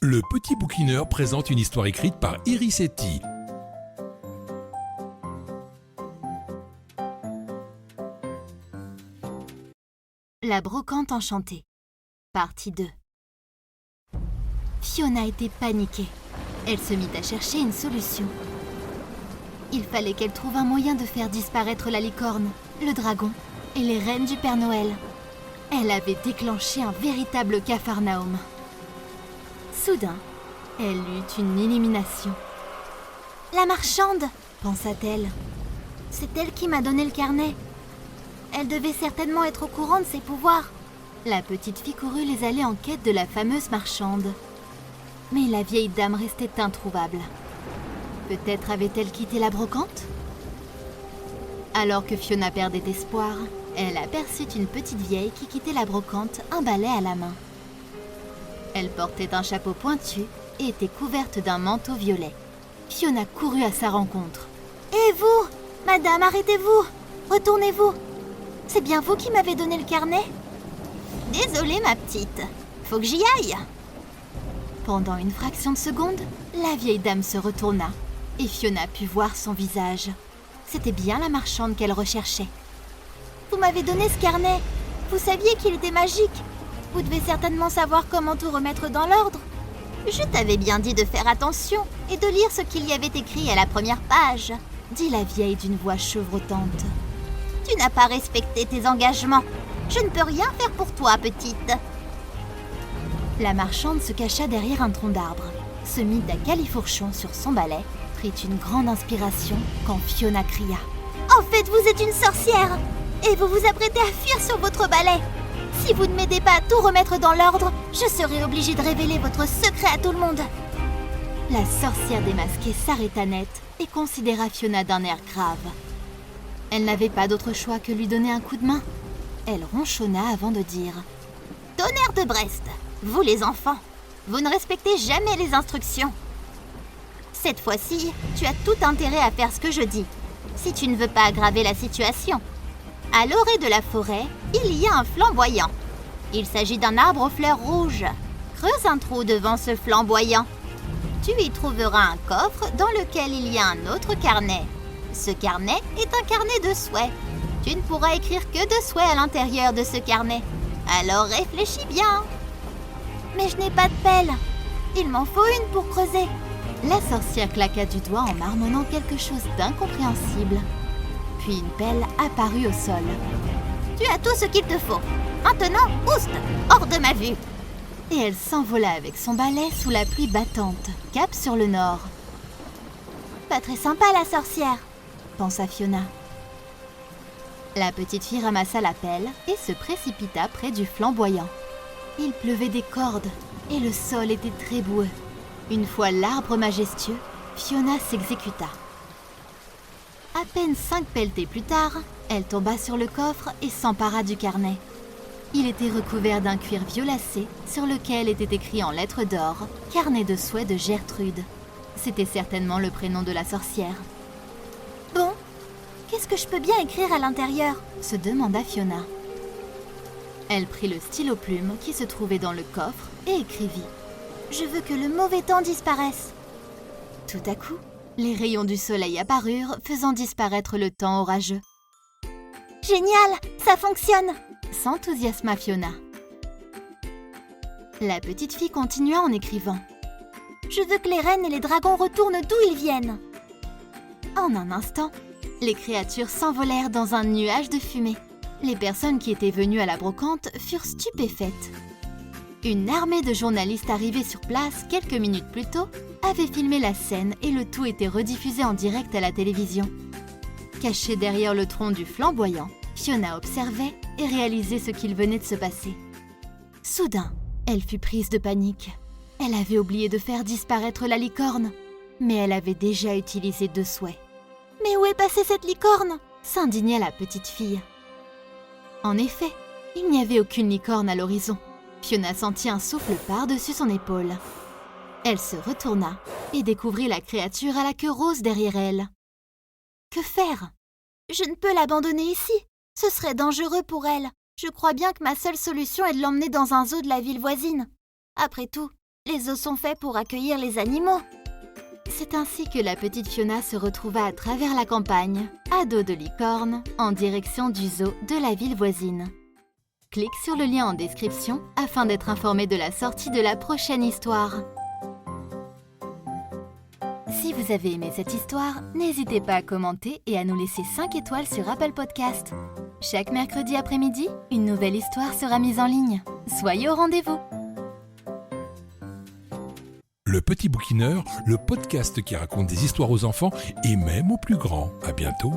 Le Petit Bouquineur présente une histoire écrite par Iris Etty. La brocante enchantée, partie 2. Fiona était paniquée. Elle se mit à chercher une solution. Il fallait qu'elle trouve un moyen de faire disparaître la licorne, le dragon et les reines du Père Noël. Elle avait déclenché un véritable capharnaüm. Soudain, elle eut une illumination. « La marchande !» pensa-t-elle. « C'est elle qui m'a donné le carnet. Elle devait certainement être au courant de ses pouvoirs. » La petite fille courut les allées en quête de la fameuse marchande. Mais la vieille dame restait introuvable. Peut-être avait-elle quitté la brocante ? Alors que Fiona perdait espoir, elle aperçut une petite vieille qui quittait la brocante, un balai à la main. Elle portait un chapeau pointu et était couverte d'un manteau violet. Fiona courut à sa rencontre. « Et vous, madame, arrêtez-vous! Retournez-vous! C'est bien vous qui m'avez donné le carnet ?»« Désolée, ma petite, faut que j'y aille !» Pendant une fraction de seconde, la vieille dame se retourna et Fiona put voir son visage. C'était bien la marchande qu'elle recherchait. « Vous m'avez donné ce carnet. Vous saviez qu'il était magique. Vous devez certainement savoir comment tout remettre dans l'ordre. Je t'avais bien dit de faire attention et de lire ce qu'il y avait écrit à la première page, » dit la vieille d'une voix chevrotante. « Tu n'as pas respecté tes engagements. Je ne peux rien faire pour toi, petite. » La marchande se cacha derrière un tronc d'arbre, se mit à califourchon sur son balai, prit une grande inspiration quand Fiona cria. « En fait, vous êtes une sorcière et vous vous apprêtez à fuir sur votre balai. Si vous ne m'aidez pas à tout remettre dans l'ordre, je serai obligée de révéler votre secret à tout le monde. » La sorcière démasquée s'arrêta net et considéra Fiona d'un air grave. Elle n'avait pas d'autre choix que lui donner un coup de main. Elle ronchonna avant de dire « Tonnerre de Brest, vous les enfants, vous ne respectez jamais les instructions. Cette fois-ci, tu as tout intérêt à faire ce que je dis, si tu ne veux pas aggraver la situation. À l'orée de la forêt, il y a un flamboyant. Il s'agit d'un arbre aux fleurs rouges. Creuse un trou devant ce flamboyant. Tu y trouveras un coffre dans lequel il y a un autre carnet. Ce carnet est un carnet de souhaits. Tu ne pourras écrire que de souhaits à l'intérieur de ce carnet. Alors réfléchis bien. » « Mais je n'ai pas de pelle. Il m'en faut une pour creuser. » La sorcière claqua du doigt en marmonnant quelque chose d'incompréhensible. Puis une pelle apparut au sol. « Tu as tout ce qu'il te faut. Maintenant, oust, hors de ma vue !» Et elle s'envola avec son balai sous la pluie battante, cap sur le nord. « Pas très sympa la sorcière !» pensa Fiona. La petite fille ramassa la pelle et se précipita près du flamboyant. Il pleuvait des cordes et le sol était très boueux. Une fois l'arbre majestueux, Fiona s'exécuta. À peine 5 pelletées plus tard, elle tomba sur le coffre et s'empara du carnet. Il était recouvert d'un cuir violacé sur lequel était écrit en lettres d'or « Carnet de souhaits de Gertrude ». C'était certainement le prénom de la sorcière. « Bon, qu'est-ce que je peux bien écrire à l'intérieur ?» se demanda Fiona. Elle prit le stylo-plume qui se trouvait dans le coffre et écrivit « Je veux que le mauvais temps disparaisse. » Tout à coup, les rayons du soleil apparurent, faisant disparaître le temps orageux. « Génial, ça fonctionne !» s'enthousiasma Fiona. La petite fille continua en écrivant « Je veux que les reines et les dragons retournent d'où ils viennent. » En un instant, les créatures s'envolèrent dans un nuage de fumée. Les personnes qui étaient venues à la brocante furent stupéfaites. Une armée de journalistes arrivés sur place quelques minutes plus tôt avait filmé la scène et le tout était rediffusé en direct à la télévision. Cachée derrière le tronc du flamboyant, Fiona observait et réalisait ce qu'il venait de se passer. Soudain, elle fut prise de panique. Elle avait oublié de faire disparaître la licorne, mais elle avait déjà utilisé 2 souhaits. « Mais où est passée cette licorne ?» s'indigna la petite fille. En effet, il n'y avait aucune licorne à l'horizon. Fiona sentit un souffle par-dessus son épaule. Elle se retourna et découvrit la créature à la queue rose derrière elle. Que faire ? Je ne peux l'abandonner ici. Ce serait dangereux pour elle. Je crois bien que ma seule solution est de l'emmener dans un zoo de la ville voisine. Après tout, Les zoos sont faits pour accueillir les animaux. C'est ainsi que la petite Fiona se retrouva à travers la campagne, à dos de licorne, en direction du zoo de la ville voisine. Clique sur le lien en description afin d'être informé de la sortie de la prochaine histoire. Si vous avez aimé cette histoire, n'hésitez pas à commenter et à nous laisser 5 étoiles sur Apple Podcast. Chaque mercredi après-midi, une nouvelle histoire sera mise en ligne. Soyez au rendez-vous! Le Petit Bouquineur, le podcast qui raconte des histoires aux enfants et même aux plus grands. À bientôt.